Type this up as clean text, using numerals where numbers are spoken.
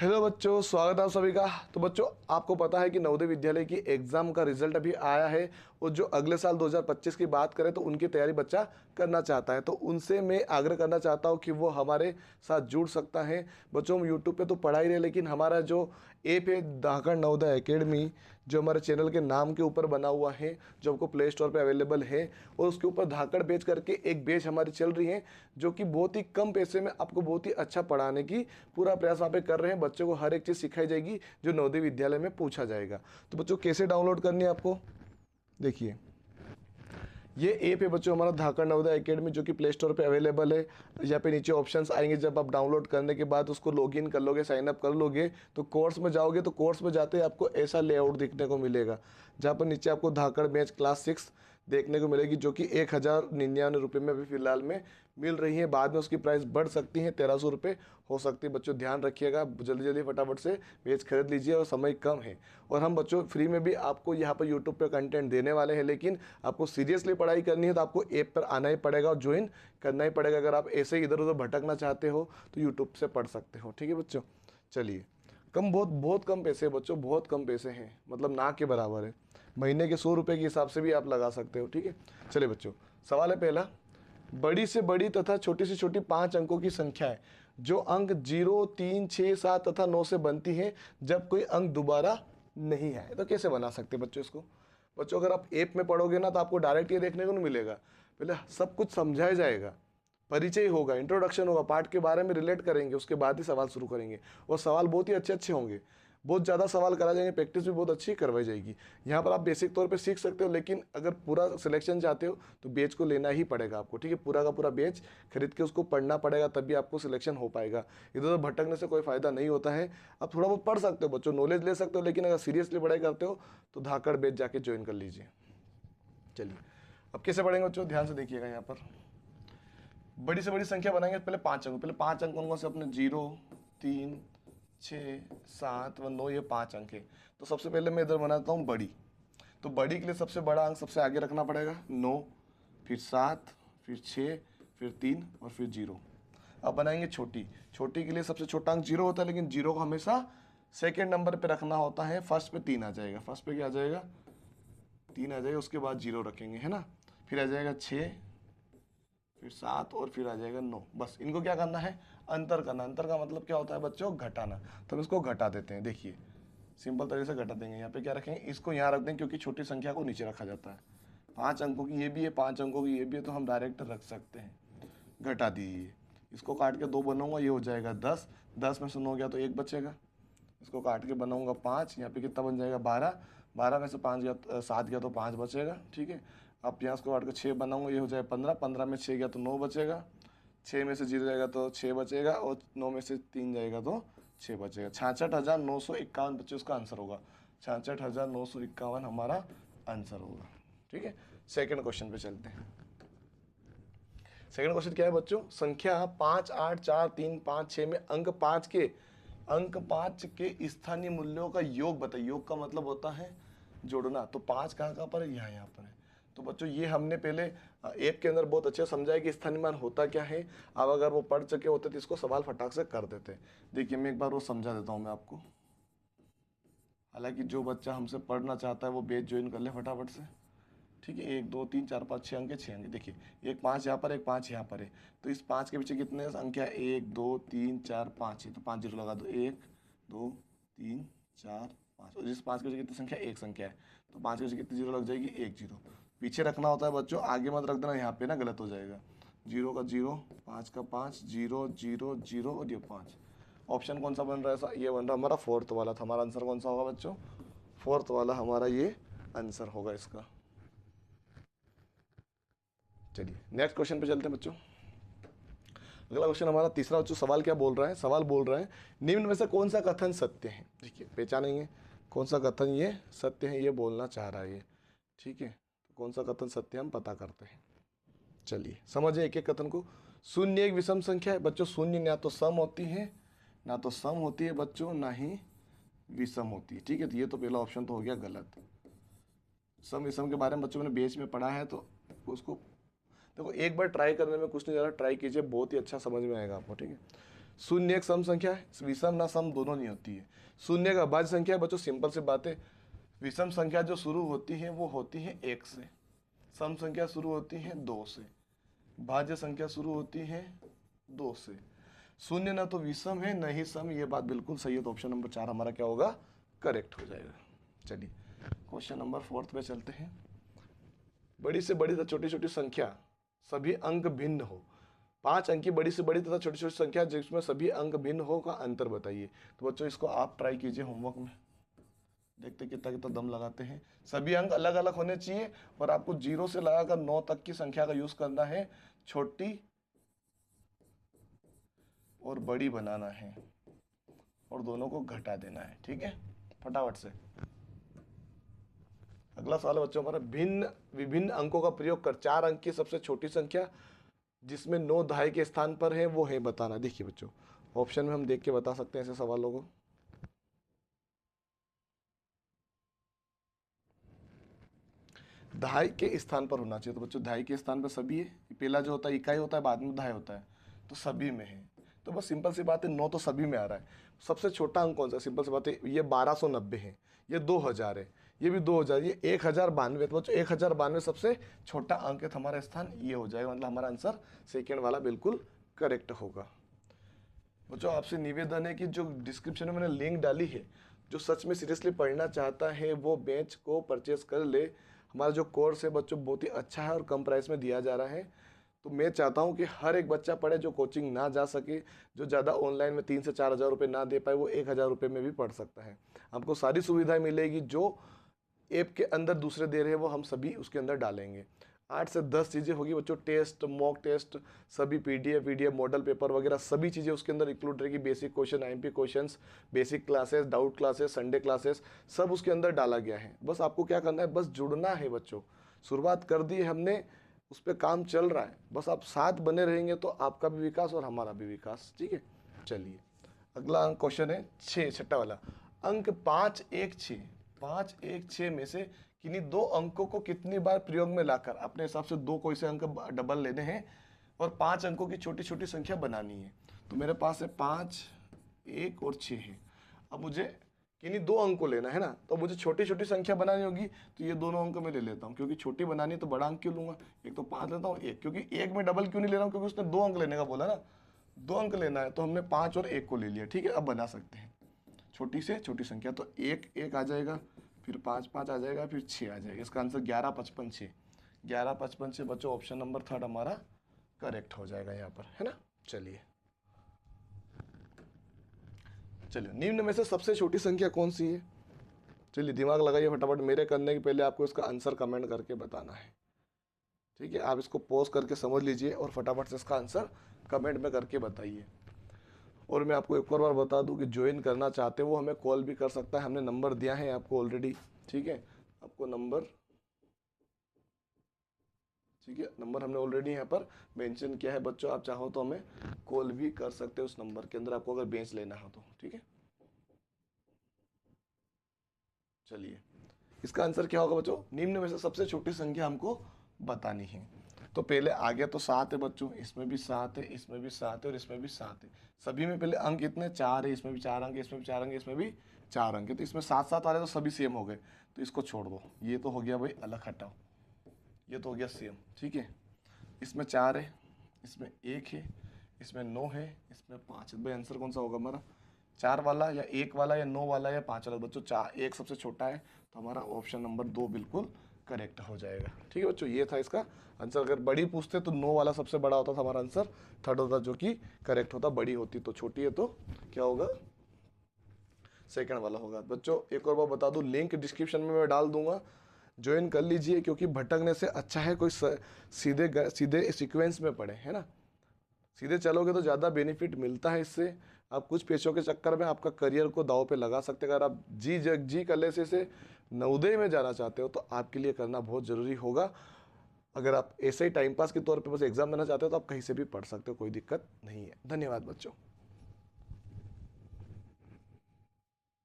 Hello बच्चों, स्वागत है आप सभी का। तो बच्चों, आपको पता है कि नवोदय विद्यालय की एग्ज़ाम का रिजल्ट अभी आया है और जो अगले साल 2025 की बात करें तो उनकी तैयारी बच्चा करना चाहता है, तो उनसे मैं आग्रह करना चाहता हूं कि वो हमारे साथ जुड़ सकता है। बच्चों, हम यूट्यूब पे तो पढ़ा ही रहे, लेकिन हमारा जो ऐप है धाकड़ नवोदय एकेडमी, जो हमारे चैनल के नाम के ऊपर बना हुआ है, जो आपको प्ले स्टोर पे अवेलेबल है, और उसके ऊपर धाकड़ बैच करके एक बैच हमारी चल रही है, जो कि बहुत ही कम पैसे में आपको बहुत ही अच्छा पढ़ाने की पूरा प्रयास वहाँ पे कर रहे हैं। बच्चों को हर एक चीज़ सिखाई जाएगी जो नवोदय विद्यालय में पूछा जाएगा। तो बच्चों, कैसे डाउनलोड करनी है आपको, देखिए ये ऐप है बच्चों हमारा धाकड़ नवोदय एकेडमी, जो कि प्ले स्टोर पे अवेलेबल है। यहाँ पे नीचे ऑप्शंस आएंगे, जब आप डाउनलोड करने के बाद उसको लॉगिन कर लोगे, साइन अप कर लोगे, तो कोर्स में जाओगे तो कोर्स में जाते ही आपको ऐसा लेआउट दिखने को मिलेगा, जहाँ पर नीचे आपको धाकड़ बैच क्लास 6 देखने को मिलेगी, जो कि 1099 में अभी फिलहाल में मिल रही है। बाद में उसकी प्राइस बढ़ सकती है, 1300 रुपये हो सकती है। बच्चों ध्यान रखिएगा, जल्दी जल्दी फटाफट से बैच खरीद लीजिए, और समय कम है। और हम बच्चों फ्री में भी आपको यहाँ पर यूट्यूब पर कंटेंट देने वाले हैं, लेकिन आपको सीरियसली पढ़ाई करनी है तो आपको ऐप पर आना ही पड़ेगा और ज्वाइन करना ही पड़ेगा। अगर आप ऐसे ही इधर उधर भटकना चाहते हो तो यूट्यूब से पढ़ सकते हो। ठीक है बच्चों, चलिए। बहुत बहुत कम पैसे हैं बच्चों, बहुत कम पैसे हैं, मतलब ना के बराबर है। महीने के 100 रुपये के हिसाब से भी आप लगा सकते हो। ठीक है, चलिए बच्चों, सवाल है पहला। बड़ी से बड़ी तथा छोटी से छोटी 5 अंकों की संख्या है जो अंक 0, 3, 6, 7 तथा 9 से बनती है जब कोई अंक दोबारा नहीं है। तो कैसे बना सकते हैं बच्चों इसको? बच्चों, अगर आप ऐप में पढ़ोगे ना तो आपको डायरेक्ट ये देखने को नहीं मिलेगा, पहले सब कुछ समझाया जाएगा, परिचय होगा, इंट्रोडक्शन होगा, पाठ के बारे में रिलेट करेंगे, उसके बाद ही सवाल शुरू करेंगे। और सवाल बहुत ही अच्छे अच्छे होंगे, बहुत ज़्यादा सवाल कराए जाएंगे, प्रैक्टिस भी बहुत अच्छी करवाई जाएगी। यहाँ पर आप बेसिक तौर पे सीख सकते हो, लेकिन अगर पूरा सिलेक्शन चाहते हो तो बैच को लेना ही पड़ेगा आपको। ठीक है, पूरा का पूरा बैच खरीद के उसको पढ़ना पड़ेगा, तभी आपको सिलेक्शन हो पाएगा। इधर उधर भटकने से कोई फ़ायदा नहीं होता है। आप थोड़ा बहुत पढ़ सकते हो बच्चों, नॉलेज ले सकते हो, लेकिन अगर सीरियसली पढ़ाई करते हो तो धाकड़ बैच जाके ज्वाइन कर लीजिए। चलिए, अब कैसे पढ़ेंगे बच्चों, ध्यान से देखिएगा। यहाँ पर बड़ी से बड़ी संख्या बनाएंगे, पहले 5 अंक। पहले 5 अंक कौन कौन से अपने? 0, 3, 6, 7 व 9, ये 5 अंक है। तो सबसे पहले मैं इधर बनाता हूँ बड़ी। तो बड़ी के लिए सबसे बड़ा अंक सबसे आगे रखना पड़ेगा, 9, फिर 7, फिर 6, फिर 3 और फिर 0। अब बनाएंगे छोटी। छोटी के लिए सबसे छोटा अंक 0 होता है, लेकिन 0 को हमेशा सेकेंड नंबर पे रखना होता है। फर्स्ट पे 3 आ जाएगा, फर्स्ट पे क्या आ जाएगा? 3 आ जाएगा, उसके बाद 0 रखेंगे, है ना। फिर आ जाएगा 6, फिर 7 और फिर आ जाएगा 9। बस इनको क्या करना है? अंतर करना। अंतर का मतलब क्या होता है बच्चों? घटाना। तो हम इसको घटा देते हैं। देखिए, सिंपल तरीके से घटा देंगे। यहाँ पे क्या रखेंगे? इसको यहाँ रख देंगे, क्योंकि छोटी संख्या को नीचे रखा जाता है। 5 अंकों की ये भी है, 5 अंकों की ये भी है, तो हम डायरेक्ट रख सकते हैं। घटा दीजिए। इसको काट के 2 बनाऊंगा, ये हो जाएगा 10। 10 में से 9 गया तो 1 बचेगा। इसको काट के बनाऊंगा 5, यहाँ पे कितना बन जाएगा? 12। 12 में से 5 गया, 7 गया तो 5 बचेगा। ठीक है, अब यहाँ इसको काट के 6 बनाऊंगा, ये हो जाएगा 15। 15 में 6 गया तो 9 बचेगा। 6 में से 0 जाएगा तो 6 बचेगा, और 9 में से 3 जाएगा तो 6 बचेगा। 66,951 बच्चे उसका आंसर होगा। 66,951 हमारा आंसर होगा। ठीक है, सेकेंड क्वेश्चन पे चलते हैं। सेकंड क्वेश्चन क्या है बच्चों? संख्या 5, 8, 4, 3, 5, 6 में अंक 5 के स्थानीय मूल्यों का योग बताइए। योग का मतलब होता है जोड़ना। तो 5 कहाँ पर है? यहाँ पर है। तो बच्चों, ये हमने पहले ऐप के अंदर बहुत अच्छे समझाया कि स्थानीय मान होता क्या है। अब अगर वो पढ़ चुके होते तो इसको सवाल फटाक से कर देते। देखिए, मैं एक बार वो समझा देता हूँ मैं आपको। हालांकि जो बच्चा हमसे पढ़ना चाहता है वो बैच ज्वाइन कर ले फटाफट से। ठीक है, 1, 2, 3, 4, 5, 6 अंक है, 6 अंक। देखिए, एक 5 यहाँ पर, एक 5 यहाँ पर है। तो इस 5 के पीछे कितने संख्या? 1, 2, 3, 4, 5 है। तो 5 जीरो लगा दो। 1, 2, 3, 4, 5। और इस 5 के पीछे कितनी संख्या? एक संख्या है। तो 5 के पीछे कितनी जीरो लग जाएगी? 1 जीरो। पीछे रखना होता है बच्चों, आगे मत रख देना, यहाँ पे ना गलत हो जाएगा। 0 का 0, 5 का 5, 0, 0, 0 और ये 5। ऑप्शन कौन सा बन रहा है? ऐसा ये बन रहा है हमारा फोर्थ वाला। था हमारा आंसर कौन सा होगा बच्चों? फोर्थ वाला हमारा ये आंसर होगा इसका। चलिए, नेक्स्ट क्वेश्चन पे चलते हैं बच्चों। अगला क्वेश्चन हमारा तीसरा बच्चों, सवाल क्या बोल रहा है? सवाल बोल रहा है, निम्न में से कौन सा कथन सत्य है? देखिए, पहचानेंगे कौन सा कथन ये सत्य है, ये बोलना चाह रहा है ये। ठीक है, तो कौन सा कथन सत्य हम पता करते हैं। चलिए, समझिए एक एक कथन को। शून्य एक विषम संख्या है बच्चों। शून्य ना तो सम होती है, ना तो सम होती है बच्चों, ना ही विषम होती है। ठीक है, तो ये तो पहला ऑप्शन तो हो गया गलत। सम विषम के बारे में बच्चों मैंने बेस में पढ़ा है, तो उसको देखो एक बार ट्राई करने में कुछ नहीं ज़्यादा, ट्राई कीजिए, बहुत ही अच्छा समझ में आएगा आपको। ठीक है, शून्य एक सम संख्या है, विषम ना सम दोनों नहीं होती है। शून्य एक अभाज्य संख्या है बच्चों, सिंपल सी बात है। विषम संख्या जो शुरू होती है वो होती है 1 से, सम संख्या शुरू होती है 2 से, भाज्य संख्या शुरू होती है 2 से। शून्य ना तो विषम है न ही सम, ये बात बिल्कुल सही है। तो ऑप्शन नंबर 4 हमारा क्या होगा, करेक्ट हो जाएगा। चलिए क्वेश्चन नंबर 4 पे चलते हैं। बड़ी से बड़ी तथा छोटी छोटी संख्या सभी अंक भिन्न हो, 5 अंक की बड़ी से बड़ी तथा छोटी छोटी संख्या जिसमें सभी अंक भिन्न हो का अंतर बताइए। तो बच्चों इसको आप ट्राई कीजिए होमवर्क में, देखते कितना कितना दम लगाते हैं। सभी अंक अलग अलग होने चाहिए और आपको 0 से लगाकर 9 तक की संख्या का यूज करना है, छोटी और बड़ी बनाना है और दोनों को घटा देना है। ठीक है, फटाफट से। अगला सवाल है बच्चों हमारा, भिन्न विभिन्न अंकों का प्रयोग कर 4 अंक की सबसे छोटी संख्या जिसमें 9 दहाई के स्थान पर है वो है बताना। देखिए बच्चों ऑप्शन में हम देख के बता सकते हैं ऐसे सवालों को। दहाई के स्थान पर होना चाहिए। तो बच्चों दहाई के स्थान पर सभी है, पहला जो होता है इकाई होता है, बाद में दहाई होता है, तो सभी में है। तो बस सिंपल सी बात है, 9 तो सभी में आ रहा है। सबसे छोटा अंक कौन सा, सिंपल सी बात है, ये 1290 है, ये 2000 है, ये भी 2000, ये 1092। तो बच्चों 1092 सबसे छोटा अंक है, तो हमारा स्थान ये हो जाएगा, मतलब हमारा आंसर सेकेंड वाला बिल्कुल करेक्ट होगा। बच्चों आपसे निवेदन है कि जो डिस्क्रिप्शन में मैंने लिंक डाली है, जो सच में सीरियसली पढ़ना चाहता है वो बेंच को परचेस कर ले। हमारा जो कोर्स है बच्चों बहुत ही अच्छा है और कम प्राइस में दिया जा रहा है। तो मैं चाहता हूं कि हर एक बच्चा पढ़े, जो कोचिंग ना जा सके, जो ज़्यादा ऑनलाइन में 3 से 4 हज़ार रुपये ना दे पाए, वो 1,000 रुपये में भी पढ़ सकता है। आपको सारी सुविधाएं मिलेगी, जो ऐप के अंदर दूसरे दे रहे हैं वो हम सभी उसके अंदर डालेंगे। 8 से 10 चीज़ें होगी बच्चों, टेस्ट, मॉक टेस्ट, सभी पीडीएफ मॉडल पेपर वगैरह सभी चीज़ें उसके अंदर इंक्लूड रहेगी। Basic question, IMP questions, basic classes, doubt classes, Sunday classes, सब उसके अंदर डाला गया है। बस आपको क्या करना है, बस जुड़ना है बच्चों। शुरुआत कर दी है हमने, उस पर काम चल रहा है, बस आप साथ बने रहेंगे तो आपका भी विकास और हमारा भी विकास। ठीक है, चलिए अगला क्वेश्चन है 6, छठा वाला। अंक 5, 1, 6, 5, 1, 6 में से किन्हीं 2 अंकों को कितनी बार प्रयोग में लाकर, अपने हिसाब से 2 कोई से अंक डबल लेने हैं और 5 अंकों की छोटी छोटी संख्या बनानी है। तो मेरे पास है 5, 1 और 6 है। अब मुझे किन्हीं 2 अंक को लेना है ना, तो मुझे छोटी छोटी संख्या बनानी होगी। तो ये दोनों अंक मैं ले लेता हूँ, क्योंकि छोटी बनानी है तो बड़ा अंक क्यों लूंगा। एक तो 5 लेता हूँ, एक, क्योंकि एक में डबल क्यों नहीं ले रहा हूँ, क्योंकि उसने 2 अंक लेने का बोला ना, 2 अंक लेना है, तो हमने 5 और 1 को ले लिया। ठीक है, अब बना सकते हैं छोटी से छोटी संख्या। तो 1, 1 आ जाएगा, फिर 5, 5 आ जाएगा, फिर 6 आ जाएगा। इसका आंसर 11, 55, 6, 11, 55, 6 बच्चों ऑप्शन नंबर 3 हमारा करेक्ट हो जाएगा यहाँ पर, है ना। चलिए निम्न में से सबसे छोटी संख्या कौन सी है। चलिए दिमाग लगाइए फटाफट, मेरे करने के पहले आपको इसका आंसर कमेंट करके बताना है। ठीक है, आप इसको पॉज करके समझ लीजिए और फटाफट से इसका आंसर कमेंट में करके बताइए। और मैं आपको एक और बार बता दूं कि ज्वाइन करना चाहते हो वो हमें कॉल भी कर सकता है, हमने नंबर दिया है आपको ऑलरेडी। ठीक है, आपको नंबर, ठीक है, नंबर हमने ऑलरेडी यहाँ पर मेंशन किया है बच्चों। आप चाहो तो हमें कॉल भी कर सकते हो उस नंबर के अंदर, आपको अगर बेंच लेना हो तो। ठीक है, चलिए इसका आंसर क्या होगा बच्चों, निम्न में से सबसे छोटी संख्या हमको बतानी है। तो पहले आ गया तो 7 है बच्चों, इसमें भी 7 है, इसमें भी 7 है और इसमें भी 7 है। सभी में पहले अंक इतने 4 है, इसमें भी 4 अंक है, इसमें भी 4 अंक है, इसमें भी 4 अंक है। तो इसमें 7 7 आ रहे तो सभी सेम हो गए, तो इसको छोड़ दो। ये तो हो गया भाई अलग, हटाओ, ये तो हो गया सेम। ठीक है, इसमें 4 है, इसमें 1 है, इसमें 9 है, इसमें 5 है। भाई आंसर कौन सा होगा हमारा, 4 वाला या 1 वाला या 9 वाला या 5 वाला। बच्चों 4, 1 सबसे छोटा है, तो हमारा ऑप्शन नंबर 2 बिल्कुल करेक्ट हो जाएगा। ठीक है बच्चों, ये था इसका आंसर। अगर बड़ी पूछते तो 9 वाला सबसे बड़ा होता था, हमारा आंसर 3rd होता, जो कि करेक्ट होता। बड़ी होती तो छोटी है, तो क्या होगा, 2nd वाला होगा। बच्चों एक और बार बता दूं, लिंक डिस्क्रिप्शन में मैं डाल दूंगा, ज्वाइन कर लीजिए, क्योंकि भटकने से अच्छा है कोई सीधे सीधे सीक्वेंस में पढ़े, है ना। सीधे चलोगे तो ज़्यादा बेनिफिट मिलता है इससे। आप कुछ पैसों के चक्कर में आपका करियर को दांव पे लगा सकते हैं। अगर आप जी कले से नवोदय में जाना चाहते हो तो आपके लिए करना बहुत ज़रूरी होगा। अगर आप ऐसे ही टाइम पास के तौर पे बस एग्जाम देना चाहते हो तो आप कहीं से भी पढ़ सकते हो, कोई दिक्कत नहीं है। धन्यवाद बच्चों।